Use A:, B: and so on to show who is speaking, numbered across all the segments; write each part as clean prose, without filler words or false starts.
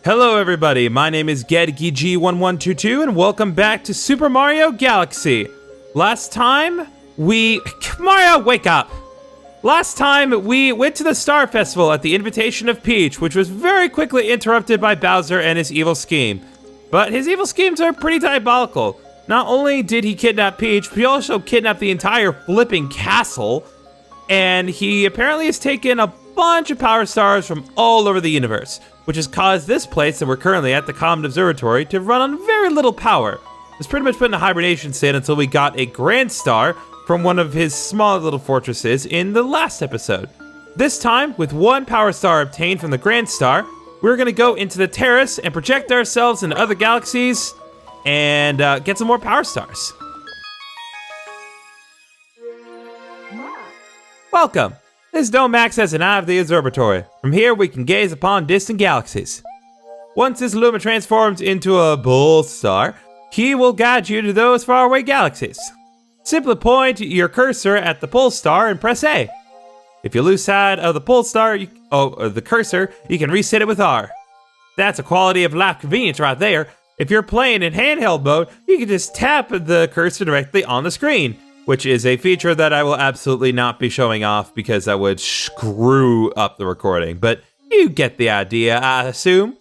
A: Hello everybody, my name is GedGG1122 and welcome back to Super Mario Galaxy. Last time Mario, wake up! Last time we went to the Star Festival at the invitation of Peach, which was very quickly interrupted by Bowser and his evil scheme. But his evil schemes are pretty diabolical. Not only did he kidnap Peach, but he also kidnapped the entire flipping castle. And he apparently has taken a bunch of power stars from all over the universe, which has caused this place that we're currently at, the Comet Observatory, to run on very little power. It's pretty much put in a hibernation state until we got a Grand Star from one of his small little fortresses in the last episode. This time, with one power star obtained from the Grand Star, we're gonna go into the terrace and project ourselves into other galaxies and get some more power stars. Welcome. This dome acts as an eye of the observatory. From here, we can gaze upon distant galaxies. Once this Luma transforms into a bull star, he will guide you to those faraway galaxies. Simply point your cursor at the pole star and press A. If you lose sight of the pole star, or the cursor, you can reset it with R. That's a quality of life convenience right there. If you're playing in handheld mode, you can just tap the cursor directly on the screen, which is a feature that I will absolutely not be showing off because that would screw up the recording. But you get the idea, I assume.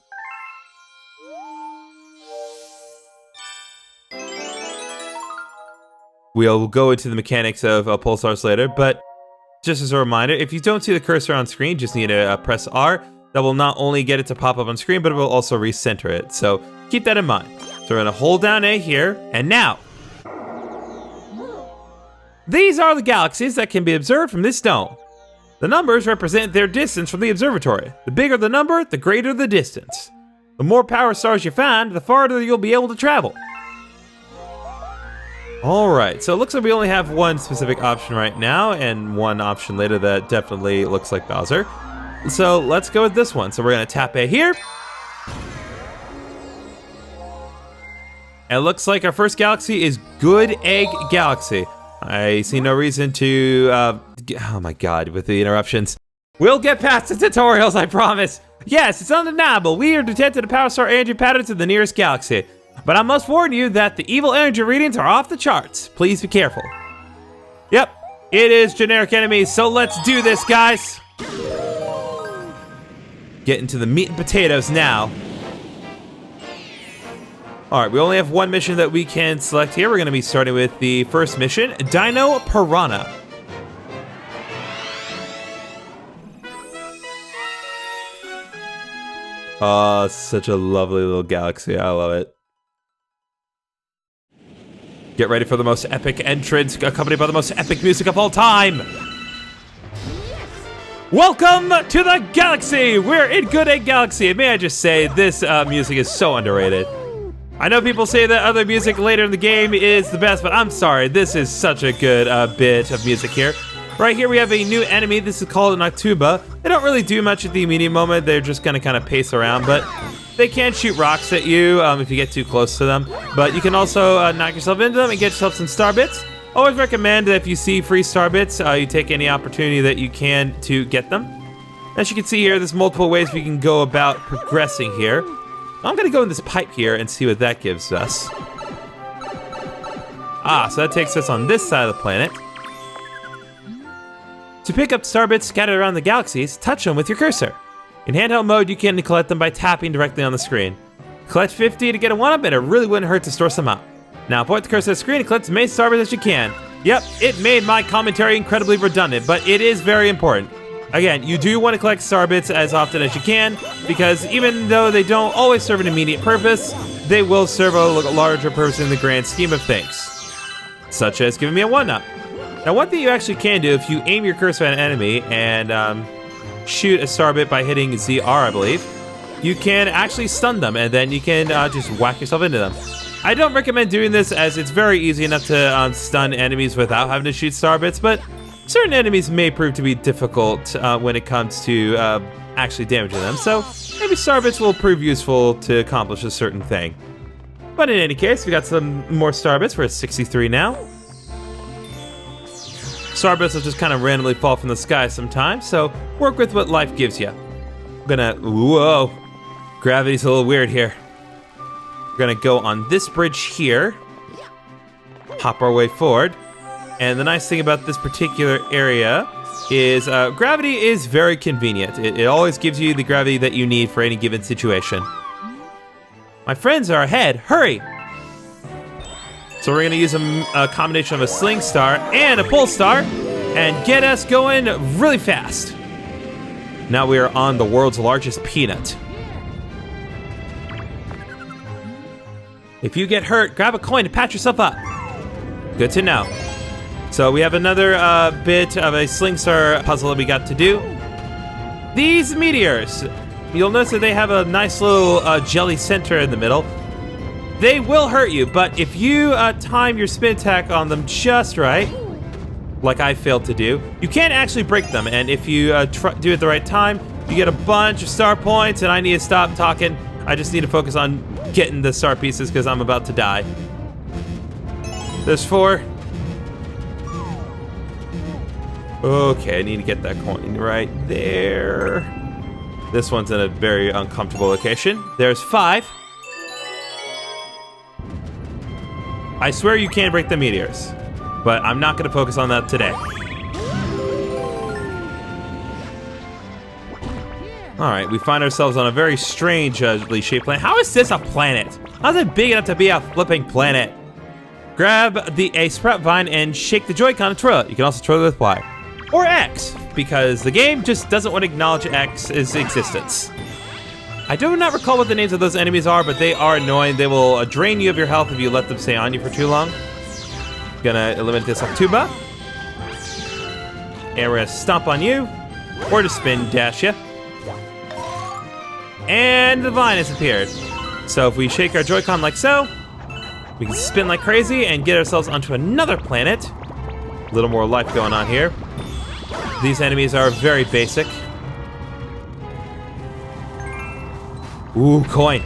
A: We'll go into the mechanics of pulsars later, but just as a reminder, if you don't see the cursor on screen, just need to press R. That will not only get it to pop up on screen, but it will also recenter it. So keep that in mind. So we're gonna hold down A here, and now. These are the galaxies that can be observed from this dome. The numbers represent their distance from the observatory. The bigger the number, the greater the distance. The more power stars you find, the farther you'll be able to travel. Alright, so it looks like we only have one specific option right now, and one option later that definitely looks like Bowser. So let's go with this one. So we're gonna tap A here. And it looks like our first galaxy is Good Egg Galaxy. I see no reason to, oh my god, with the interruptions. We'll get past the tutorials, I promise. Yes, it's undeniable. We have detected a power star energy pattern to the nearest galaxy. But I must warn you that the evil energy readings are off the charts. Please be careful. Yep, it is generic enemies, so let's do this, guys. Get into the meat and potatoes now. Alright, we only have one mission that we can select here. We're going to be starting with the first mission, Dino Piranha. Oh, such a lovely little galaxy. I love it. Get ready for the most epic entrance, accompanied by the most epic music of all time. Welcome to the galaxy. We're in Good Egg Galaxy. And may I just say, this music is so underrated. I know people say that other music later in the game is the best, but I'm sorry. This is such a good bit of music here. Right here we have a new enemy. This is called an Octuba. They don't really do much at the immediate moment. They're just gonna kind of pace around, but they can shoot rocks at you if you get too close to them. But you can also knock yourself into them and get yourself some star bits. Always recommend that if you see free star bits, you take any opportunity that you can to get them. As you can see here, there's multiple ways we can go about progressing here. I'm gonna go in this pipe here and see what that gives us. Ah, so that takes us on this side of the planet. To pick up star bits scattered around the galaxies, touch them with your cursor. In handheld mode, you can collect them by tapping directly on the screen. Collect 50 to get a 1-up, and it really wouldn't hurt to store some up. Now point the cursor at the screen and collect as many star bits as you can. Yep, it made my commentary incredibly redundant, but it is very important. Again, you do want to collect star bits as often as you can, because even though they don't always serve an immediate purpose, they will serve a larger purpose in the grand scheme of things. Such as giving me a 1-up. Now one thing you actually can do, if you aim your cursor at an enemy and shoot a star bit by hitting ZR, I believe, you can actually stun them, and then you can just whack yourself into them. I don't recommend doing this, as it's very easy enough to stun enemies without having to shoot star bits, but certain enemies may prove to be difficult when it comes to actually damaging them, so maybe star bits will prove useful to accomplish a certain thing. But in any case, we got some more star bits. We're at 63 now. Star bits will just kind of randomly fall from the sky sometimes, so work with what life gives you. I'm gonna, whoa, Gravity's a little weird here. We're gonna go on this bridge here. Hop our way forward. And the nice thing about this particular area is gravity is very convenient. It always gives you the gravity that you need for any given situation. My friends are ahead. Hurry! So we're gonna use a combination of a sling star and a pull star and get us going really fast. Now we are on the world's largest peanut. If you get hurt, grab a coin to patch yourself up. Good to know. So we have another bit of a sling star puzzle that we got to do. These meteors, you'll notice that they have a nice little jelly center in the middle. They will hurt you, but if you time your spin attack on them just right, like I failed to do, you can actually break them. And if you do it at the right time, you get a bunch of star points, and I need to stop talking. I just need to focus on getting the star pieces because I'm about to die. There's 4. Okay, I need to get that coin right there. This one's in a very uncomfortable location. There's 5. I swear you can break the meteors, but I'm not going to focus on that today. All right, we find ourselves on a very strangely shaped planet. How is this a planet? How's it big enough to be a flipping planet? Grab a sprout vine and shake the Joy-Con and twirl it. You can also twirl it with Y. Or X, because the game just doesn't want to acknowledge X's existence. I do not recall what the names of those enemies are, but they are annoying. They will drain you of your health if you let them stay on you for too long. Gonna eliminate this Octuba. And we're gonna stomp on you, or just spin dash you. And the vine has appeared. So if we shake our Joy-Con like so, we can spin like crazy and get ourselves onto another planet. A little more life going on here. These enemies are very basic. Ooh, coin.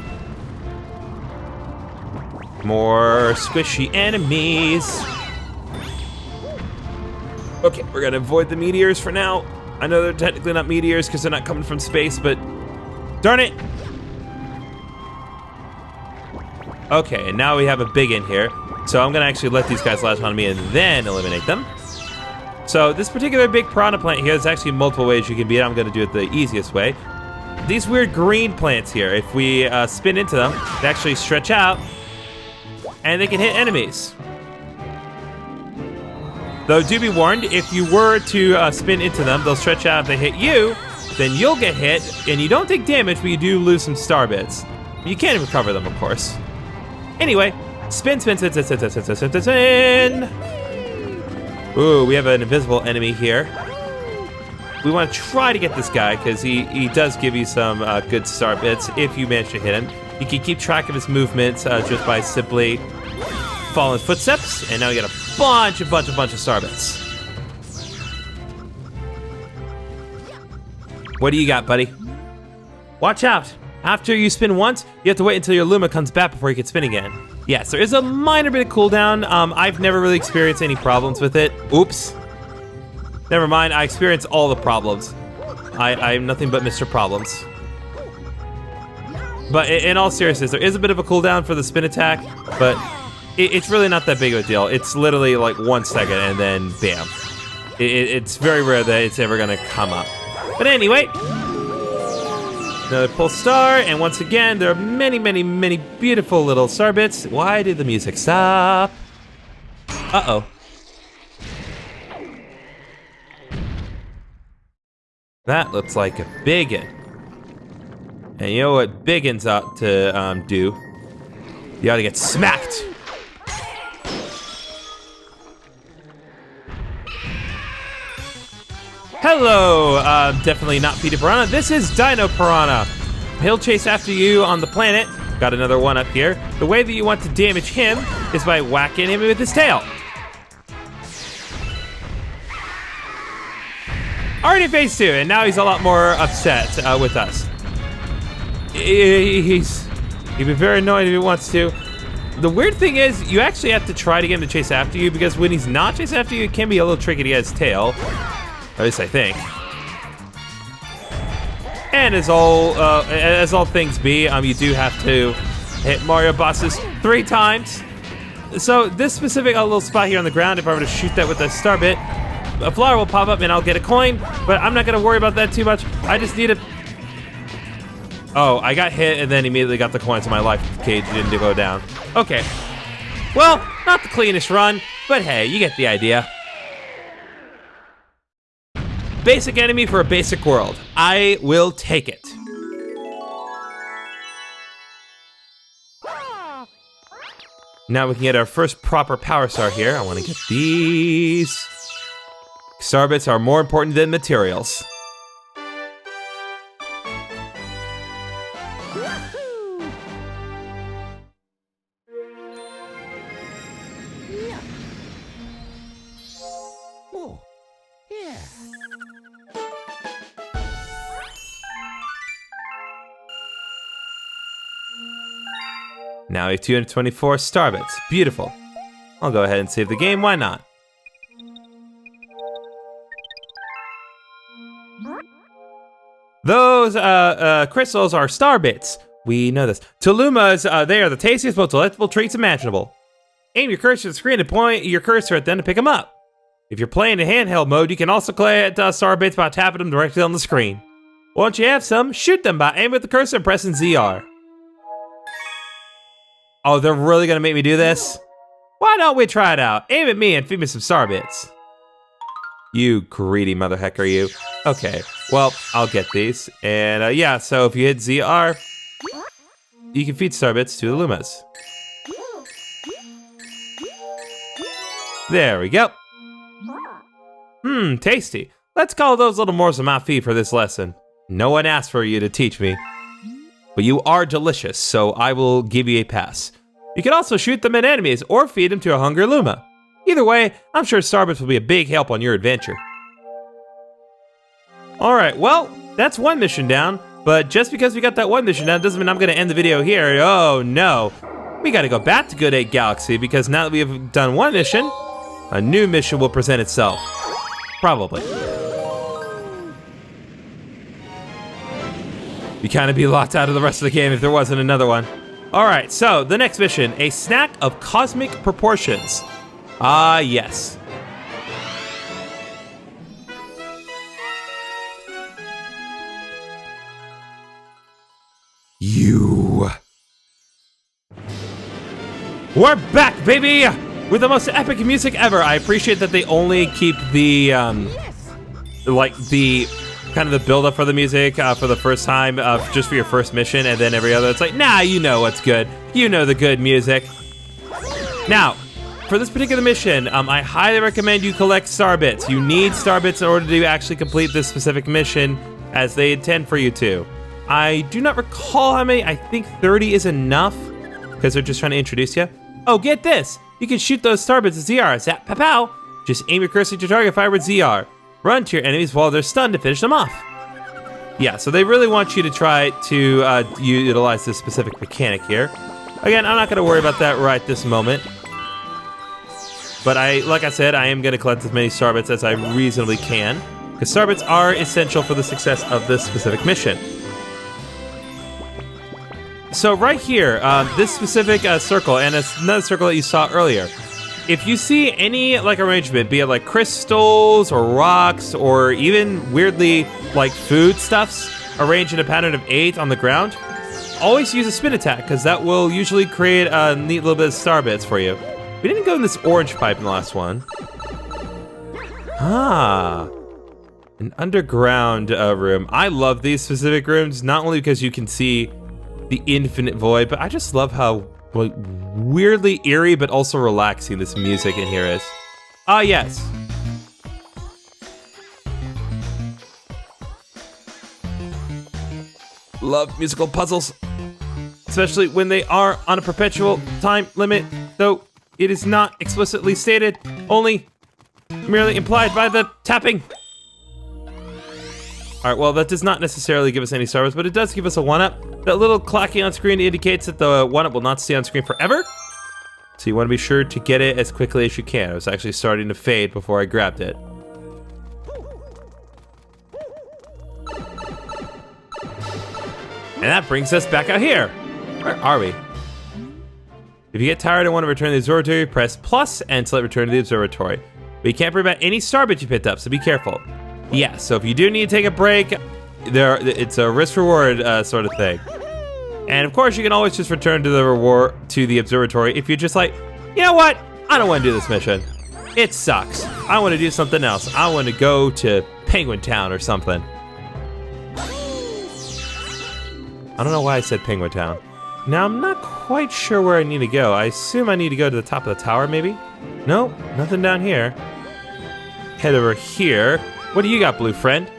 A: More squishy enemies. Okay, we're gonna avoid the meteors for now. I know they're technically not meteors because they're not coming from space, but darn it. Okay, and now we have a big in here. So I'm gonna actually let these guys latch on me and then eliminate them. So this particular big piranha plant here, there's actually multiple ways you can beat it. I'm gonna do it the easiest way. These weird green plants here, if we spin into them, they actually stretch out and they can hit enemies. Though do be warned, if you were to spin into them, they'll stretch out. If they hit you, then you'll get hit and you don't take damage, but you do lose some star bits. You can't recover them, of course. Anyway, spin, spin, spin, spin, spin, spin, spin, spin, spin. Ooh, we have an invisible enemy here. We want to try to get this guy because he does give you some good star bits if you manage to hit him. You can keep track of his movements just by simply following his footsteps, and now you get a bunch of star bits. What do you got, buddy? Watch out! After you spin once, you have to wait until your Luma comes back before you can spin again. Yes, there is a minor bit of cooldown. I've never really experienced any problems with it. Oops. Never mind, I experience all the problems. I'm nothing but Mr. Problems. But in all seriousness, there is a bit of a cooldown for the spin attack, but it's really not that big of a deal. It's literally like 1 second and then bam. It's very rare that it's ever gonna come up. But anyway, another pull star, and once again, there are many beautiful little star bits. Why did the music stop? Uh-oh. That looks like a biggin. And you know what biggins ought to do? You ought to get smacked. Hello, definitely not Peter Piranha. This is Dino Piranha. He'll chase after you on the planet. Got another one up here. The way that you want to damage him is by whacking him with his tail. Already phase 2, and now he's a lot more upset with us. He'd be very annoying if he wants to. The weird thing is, you actually have to try to get him to chase after you, because when he's not chasing after you, it can be a little tricky to get his tail. At least I think. And as all things be, you do have to hit Mario bosses 3 times. So this specific little spot here on the ground, if I were to shoot that with a star bit, a flower will pop up and I'll get a coin, but I'm not gonna worry about that too much. I just need a... Oh, I got hit and then immediately got the coin, so my life cage didn't go down. Okay. Well, not the cleanest run, but hey, you get the idea. Basic enemy for a basic world. I will take it. Now we can get our first proper power star here. I want to get these. Star bits are more important than materials. Now we have 224 star bits. Beautiful. I'll go ahead and save the game. Why not? Those crystals are star bits. We know this. Tulumas, they are the tastiest, most delectable treats imaginable. Aim your cursor at the screen and point your cursor at them to pick them up. If you're playing in handheld mode, you can also collect star bits by tapping them directly on the screen. Once you have some, shoot them by aiming with the cursor and pressing ZR. Oh, they're really gonna make me do this? Why don't we try it out? Aim at me and feed me some star bits. You greedy mother hecker, you. Okay, well, I'll get these. And yeah, so if you hit ZR, you can feed star bits to the Lumas. There we go. Tasty. Let's call those little morsels my fee for this lesson. No one asked for you to teach me. But you are delicious, so I will give you a pass. You can also shoot them at enemies or feed them to a hungry Luma. Either way, I'm sure Starbits will be a big help on your adventure. Alright, well, that's one mission down, but just because we got that one mission down doesn't mean I'm gonna end the video here. Oh no. We gotta go back to Good 8 Galaxy because now that we have done one mission, a new mission will present itself. Probably. You'd kind of be locked out of the rest of the game if there wasn't another one. Alright, so the next mission, a snack of cosmic proportions. Ah, yes. You. We're back, baby! With the most epic music ever. I appreciate that they only keep the, like the kind of the build-up for the music for the first time, just for your first mission, and then every other, it's like, nah, you know what's good. You know the good music. Now, for this particular mission, I highly recommend you collect star bits. You need star bits in order to actually complete this specific mission, as they intend for you to. I do not recall how many. I think 30 is enough, because they're just trying to introduce you. Oh, get this! You can shoot those star bits at ZR. Zap, pow, pow. Just aim your cursor to target fire with ZR. Run to your enemies while they're stunned to finish them off. Yeah, so they really want you to try to utilize this specific mechanic here. Again, I'm not going to worry about that right this moment. But like I said, I am going to collect as many star bits as I reasonably can, because star bits are essential for the success of this specific mission. So right here, this specific circle, and it's another circle that you saw earlier, if you see any like arrangement, be it like crystals or rocks or even weirdly like foodstuffs arranged in a pattern of 8 on the ground, always use a spin attack, because that will usually create a neat little bit of star bits for you. We didn't go in this orange pipe in the last one. Ah, an underground room. I love these specific rooms, not only because you can see the infinite void, but I just love how like, weirdly eerie but also relaxing this music in here is. Ah, yes. Love musical puzzles, especially when they are on a perpetual time limit, though it is not explicitly stated, only merely implied by the tapping. All right, well, that does not necessarily give us any stars, but it does give us a 1-up. That little clacking on screen indicates that the 1-up will not stay on screen forever. So you want to be sure to get it as quickly as you can. It was actually starting to fade before I grabbed it. And that brings us back out here. Where are we? If you get tired and want to return to the observatory, press plus and select return to the observatory. But you can't worry about any star bits you picked up, so be careful. Yeah, so if you do need to take a break, it's a risk-reward sort of thing. And of course, you can always just return to the observatory if you're just like, you know what? I don't want to do this mission. It sucks. I want to do something else. I want to go to Penguin Town or something. I don't know why I said Penguin Town. Now, I'm not quite sure where I need to go. I assume I need to go to the top of the tower, maybe? Nope, nothing down here. Head over here. What do you got, blue friend?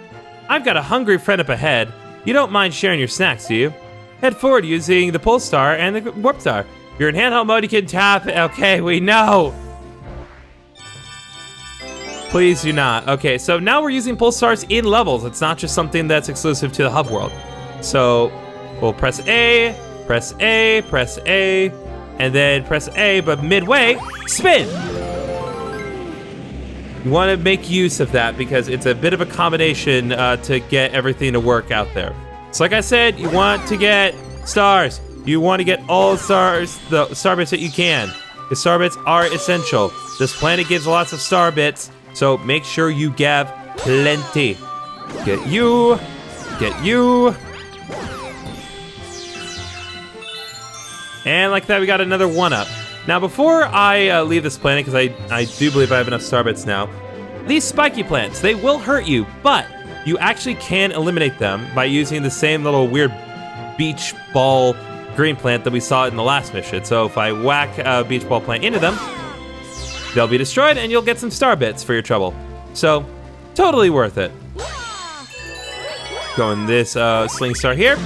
A: I've got a hungry friend up ahead. You don't mind sharing your snacks, do you? Head forward using the pole star and the warp star. If you're in handheld mode, you can tap. Okay, we know. Please do not. Okay, so now we're using pole stars in levels. It's not just something that's exclusive to the hub world. So we'll press A, press A, press A, and then press A, but midway, spin. You want to make use of that because it's a bit of a combination to get everything to work out there. So like I said, you want to get stars. You want to get all stars, the star bits that you can. The star bits are essential. This planet gives lots of star bits, so make sure you get plenty. Get you, get you. And like that, we got another 1-up. Now, before I leave this planet, because I do believe I have enough star bits now, these spiky plants, they will hurt you, but you actually can eliminate them by using the same little weird beach ball green plant that we saw in the last mission. So if I whack a beach ball plant into them, they'll be destroyed and you'll get some star bits for your trouble. So, totally worth it. Going this sling star here.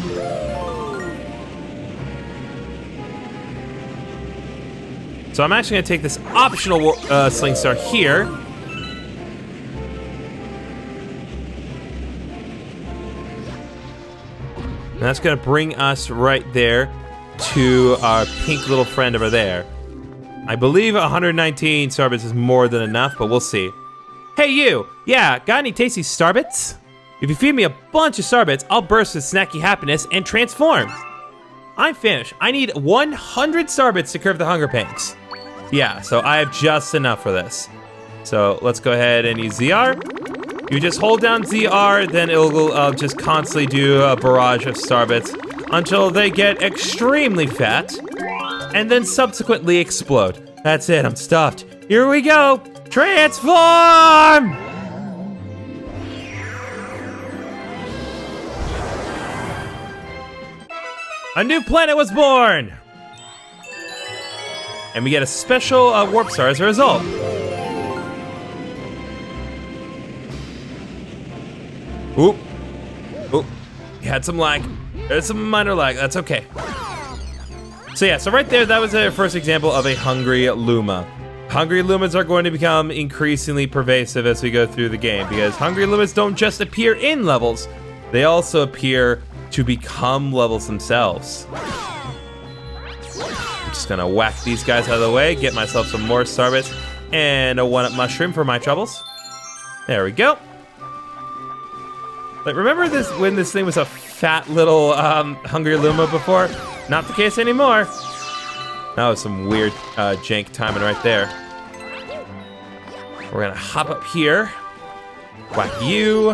A: So I'm actually gonna take this optional sling star here. And that's gonna bring us right there to our pink little friend over there. I believe 119 starbits is more than enough, but we'll see. Hey you, yeah, got any tasty starbits? If you feed me a bunch of starbits, I'll burst with snacky happiness and transform. I'm finished. I need 100 starbits to curb the hunger pangs. Yeah, so I have just enough for this. So let's go ahead and use ZR. You just hold down ZR, then it'll just constantly do a barrage of starbits until they get extremely fat and then subsequently explode. That's it, I'm stuffed. Here we go, transform! A new planet was born! And we get a special warp star as a result. Oop. Oop. You had some lag. There's some minor lag, that's okay. So yeah, so right there, that was our first example of a hungry Luma. Hungry Lumas are going to become increasingly pervasive as we go through the game because hungry Lumas don't just appear in levels, they also appear to become levels themselves. Just gonna whack these guys out of the way, get myself some more starbits, and a 1-up mushroom for my troubles. There we go. Like, remember this when this thing was a fat little hungry Luma before? Not the case anymore. That was some weird jank timing right there. We're gonna hop up here, whack you,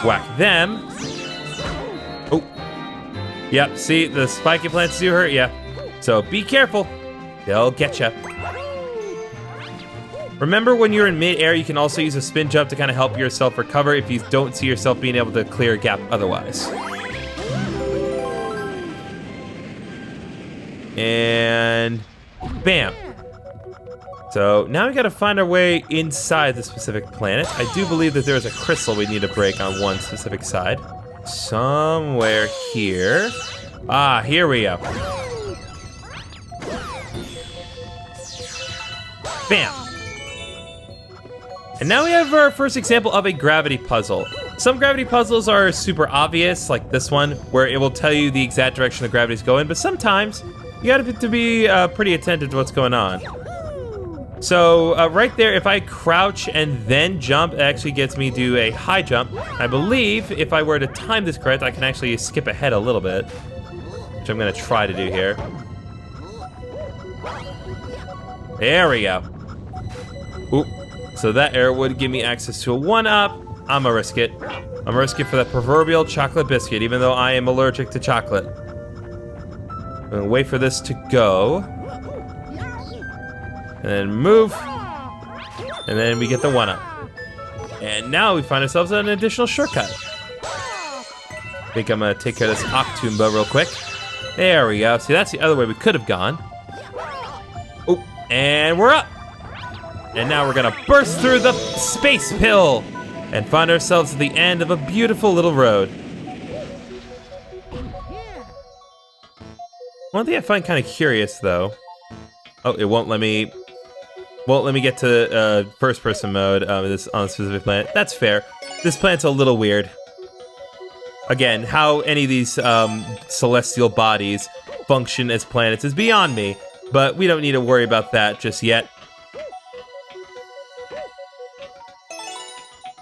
A: whack them. Oh. Yep, see, the spiky plants do hurt ya. So be careful, they'll get ya. Remember when you're in mid-air, you can also use a spin jump to kind of help yourself recover if you don't see yourself being able to clear a gap otherwise. And bam. So now we gotta find our way inside the specific planet. I do believe that there's a crystal we need to break on one specific side. Somewhere here. Ah, here we go. Bam. And now we have our first example of a gravity puzzle. Some gravity puzzles are super obvious, like this one, where it will tell you the exact direction the gravity's going, but sometimes you gotta be pretty attentive to what's going on. So right there, if I crouch and then jump, it actually gets me to a high jump. I believe if I were to time this correct, I can actually skip ahead a little bit, which I'm gonna try to do here. There we go. Oop. So that arrow would give me access to a 1-up. I'm gonna risk it. I'm gonna risk it for that proverbial chocolate biscuit, even though I am allergic to chocolate. I'm gonna wait for this to go. And then move. And then we get the 1-up. And now we find ourselves an additional shortcut. I think I'm gonna take care of this Octoomba real quick. There we go. See, that's the other way we could have gone. Oh, and we're up. And now we're gonna burst through the space pill and find ourselves at the end of a beautiful little road. One thing I find kind of curious though. Oh, it won't let me get to first person mode on this specific planet. That's fair. This planet's a little weird. Again, how any of these celestial bodies function as planets is beyond me, but we don't need to worry about that just yet.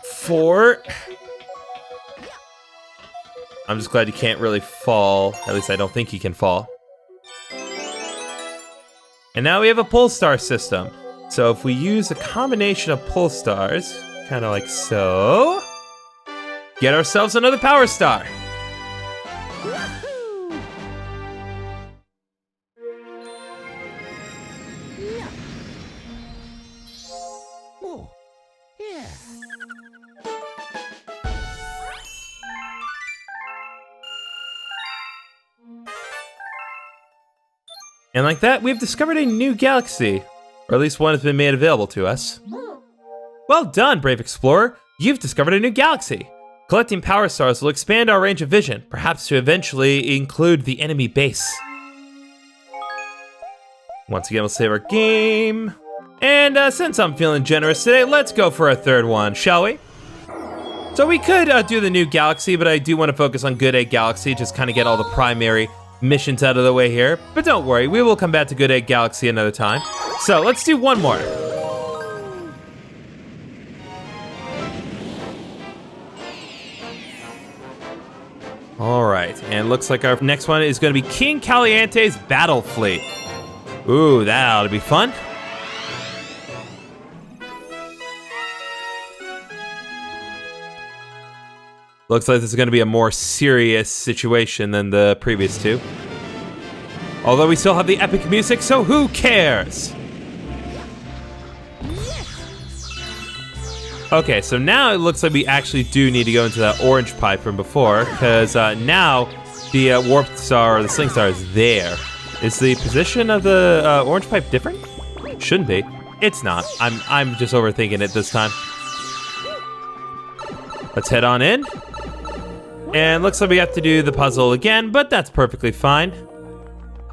A: 4. I'm just glad you can't really fall. At least I don't think you can fall. And now we have a pull star system. So if we use a combination of pull stars, kind of like so, get ourselves another power star. And like that, we've discovered a new galaxy. Or at least one has been made available to us. Well done, brave explorer. You've discovered a new galaxy. Collecting power stars will expand our range of vision, perhaps to eventually include the enemy base. Once again, we'll save our game. And since I'm feeling generous today, let's go for a third one, shall we? So we could do the new galaxy, but I do want to focus on Good Egg Galaxy, just kind of get all the primary missions out of the way here. But don't worry, we will come back to Good Egg Galaxy another time. So let's do one more. All right, and looks like our next one is going to be King Kaliente's Battle Fleet. Ooh, that ought to be fun. Looks like this is going to be a more serious situation than the previous two. Although we still have the epic music, so who cares? Okay, so now it looks like we actually do need to go into that orange pipe from before, because now the warp star or the sling star is there. Is the position of the orange pipe different? Shouldn't be. It's not. I'm just overthinking it this time. Let's head on in. And looks like we have to do the puzzle again, but that's perfectly fine.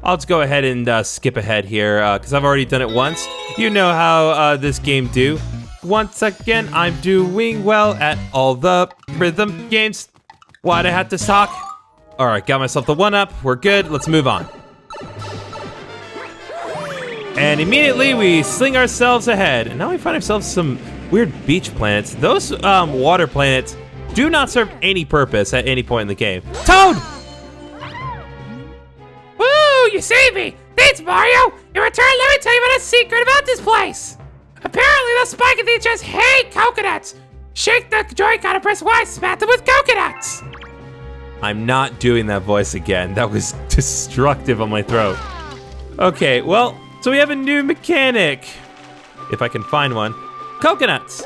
A: I'll just go ahead and skip ahead here, because I've already done it once. You know how this game do. Once again, I'm doing well at all the rhythm games. Why'd I have to talk? All right, got myself the 1-up. We're good. Let's move on. And immediately we sling ourselves ahead. And now we find ourselves some weird beach planets. Those water planets do not serve any purpose at any point in the game. Toad!
B: Woo! You saved me! Thanks, Mario! In return, let me tell you about a secret about this place! Apparently, the spiky teachers hate coconuts! Shake the Joy-Con and press Y, smack them with coconuts!
A: I'm not doing that voice again. That was destructive on my throat. Okay, well, so we have a new mechanic. If I can find one. Coconuts!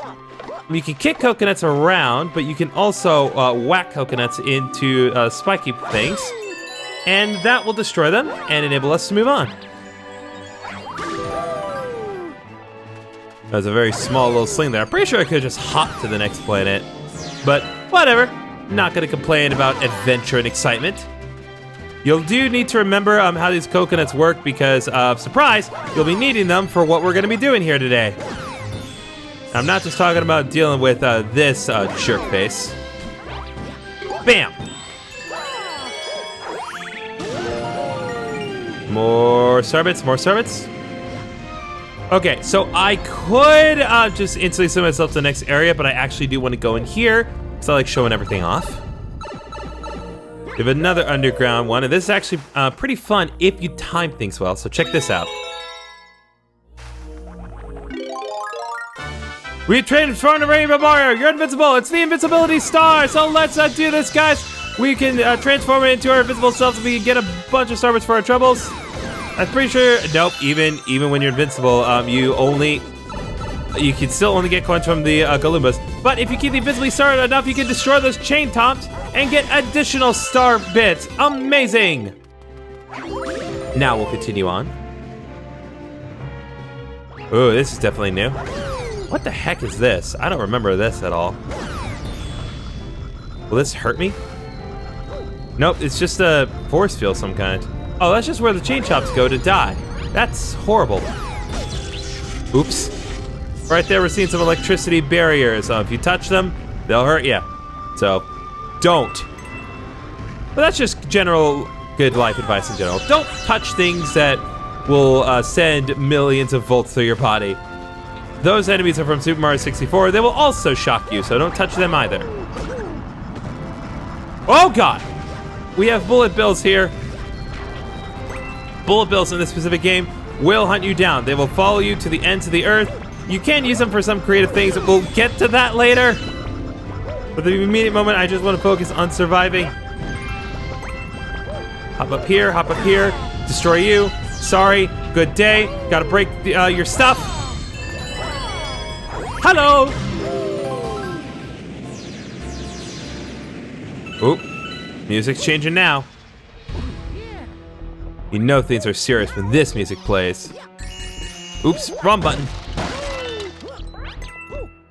A: You can kick coconuts around, but you can also whack coconuts into spiky things, and that will destroy them and enable us to move on. That was a very small little sling there. I'm pretty sure I could have just hopped to the next planet, but whatever. Not gonna complain about adventure and excitement. You'll do need to remember how these coconuts work because, surprise, you'll be needing them for what we're gonna be doing here today. I'm not just talking about dealing with this jerk face. Bam! More starbits, more starbits. Okay, so I could just instantly send myself to the next area, but I actually do want to go in here, because I like showing everything off. We have another underground one, and this is actually pretty fun if you time things well, so check this out. We transformed to Rainbow Mario. You're invincible. It's the invincibility star. So let's do this, guys. We can transform it into our invisible selves, and we can get a bunch of starbits for our troubles. I'm pretty sure. Nope. Even when you're invincible, you can still only get coins from the Galoombas. But if you keep the invincibly started enough, you can destroy those chain tops and get additional star bits. Amazing. Now we'll continue on. Oh, this is definitely new. What the heck is this? I don't remember this at all. Will this hurt me? Nope, it's just a force field of some kind. Oh, that's just where the chain chops go to die. That's horrible. Oops. Right there, we're seeing some electricity barriers. If you touch them, they'll hurt you. So, don't. But that's just general good life advice in general. Don't touch things that will send millions of volts through your body. Those enemies are from Super Mario 64. They will also shock you, so don't touch them either. Oh god! We have bullet bills here. Bullet bills in this specific game will hunt you down. They will follow you to the ends of the earth. You can use them for some creative things, but we'll get to that later. For the immediate moment, I just want to focus on surviving. Hop up here, destroy you. Sorry, good day. Gotta break your stuff. Hello! Oop, music's changing now. You know things are serious when this music plays. Oops, wrong button.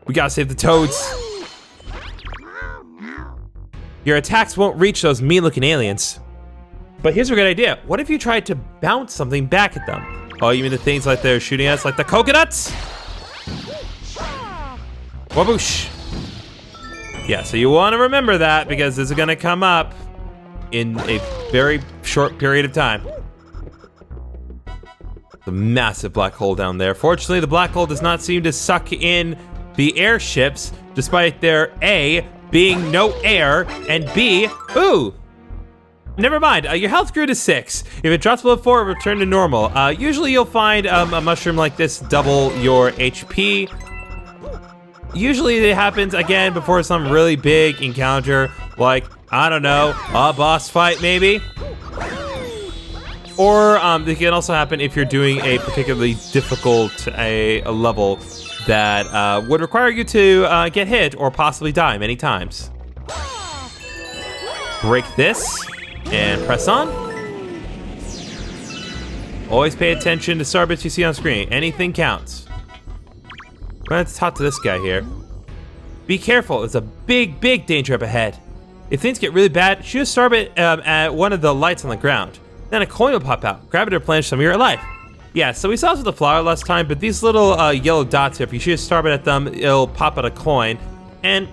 A: We gotta save the toads. Your attacks won't reach those mean-looking aliens. But here's a good idea. What if you tried to bounce something back at them? Oh, you mean the things like they're shooting us, like the coconuts? Waboosh. Yeah, so you want to remember that because this is going to come up in a very short period of time. The massive black hole down there. Fortunately, the black hole does not seem to suck in the airships, despite there A, being no air, and B, ooh, never mind, your health grew to 6. If it drops below 4, it will return to normal. Usually you'll find a mushroom like this double your HP. Usually it happens, again, before some really big encounter, like, I don't know, a boss fight maybe? Or it can also happen if you're doing a particularly difficult a level that would require you to get hit or possibly die many times. Break this and press on. Always pay attention to star bits you see on screen. Anything counts. I'm gonna talk to this guy here. Be careful, there's a big danger up ahead. If things get really bad, shoot a starbit at one of the lights on the ground. Then a coin will pop out. Grab it or replenish some of your life. Yeah, so we saw this with the flower last time, but these little yellow dots here, if you shoot a starbit at them, it'll pop out a coin. And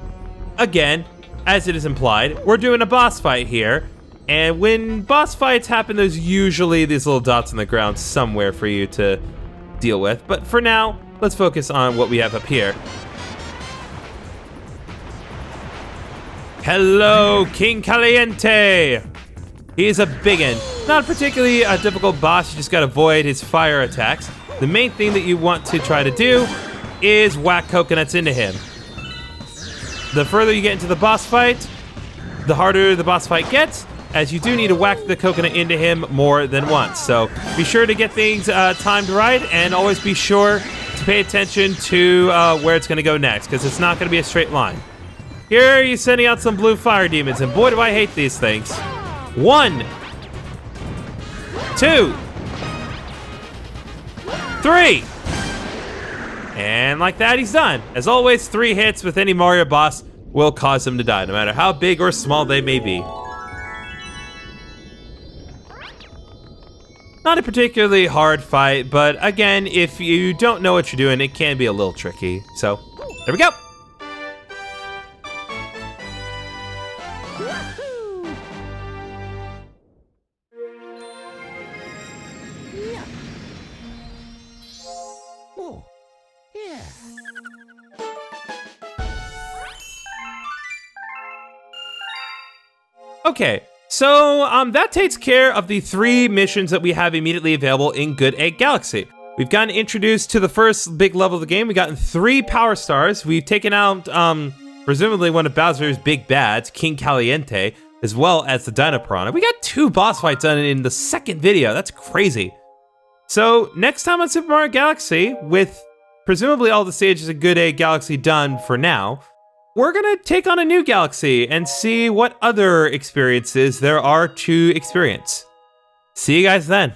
A: again, as it is implied, we're doing a boss fight here. And when boss fights happen, there's usually these little dots on the ground somewhere for you to deal with. But for now, let's focus on what we have up here. Hello, King Kaliente! He's a biggin. Not particularly a difficult boss, you just gotta avoid his fire attacks. The main thing that you want to try to do is whack coconuts into him. The further you get into the boss fight, the harder the boss fight gets, as you do need to whack the coconut into him more than once. So be sure to get things timed right, and always be sure to pay attention to where it's gonna go next, because it's not gonna be a straight line. Here you're sending out some blue fire demons, and boy do I hate these things. 1, 2, 3. And like that, he's done. As always, 3 hits with any Mario boss will cause him to die, no matter how big or small they may be. Not a particularly hard fight, but again, if you don't know what you're doing, it can be a little tricky. So, there we go. Okay, so that takes care of the 3 missions that we have immediately available in Good Egg Galaxy. We've gotten introduced to the first big level of the game. We've gotten 3 power stars. We've taken out, presumably one of Bowser's big bads, King Kaliente, as well as the Dino Piranha. We got 2 boss fights done in the second video. That's crazy. So next time on Super Mario Galaxy, with presumably all the stages of Good Egg Galaxy done for now, we're gonna take on a new galaxy and see what other experiences there are to experience. See you guys then.